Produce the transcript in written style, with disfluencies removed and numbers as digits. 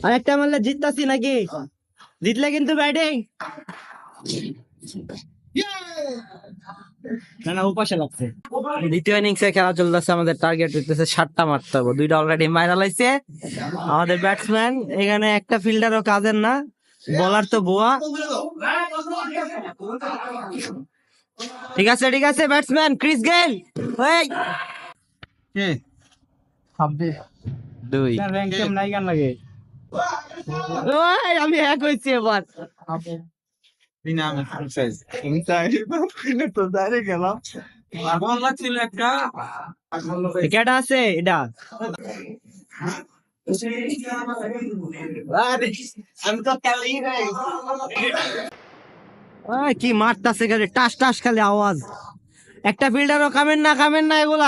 আরেকটা মারলে জিততাছি নাকি? জিতলে কিন্তু ব্যাটিং। না না, উপাসে লাগছে। দ্বিতীয় ইনিংসে খেলা চলতেছে, আমাদের টার্গেট হইতেছে 7টা মারতে হবে। 2টা অলরেডি মাইরা লাইছে আমাদের ব্যাটসম্যান। এখানে একটা ফিল্ডারও কাজের না, বলার তো বোয়া। ঠিক আছে ঠিক আছে, ব্যাটসম্যান ক্রিস গেল। ওই কে 2 র্যাঙ্ক কেম নাই গান লাগে ওই আমি এক হইছি এবার। বিনা আমি সাইজ তো দাঁড়িয়ে গেলাম বল ছিল একটা কেটা আছে এটা? আমি তো খেলি নাই ওই কি মারতাছে খালি টাস টাস, খালি আওয়াজ। একটা ফিল্ডারও কামেন না এগুলা।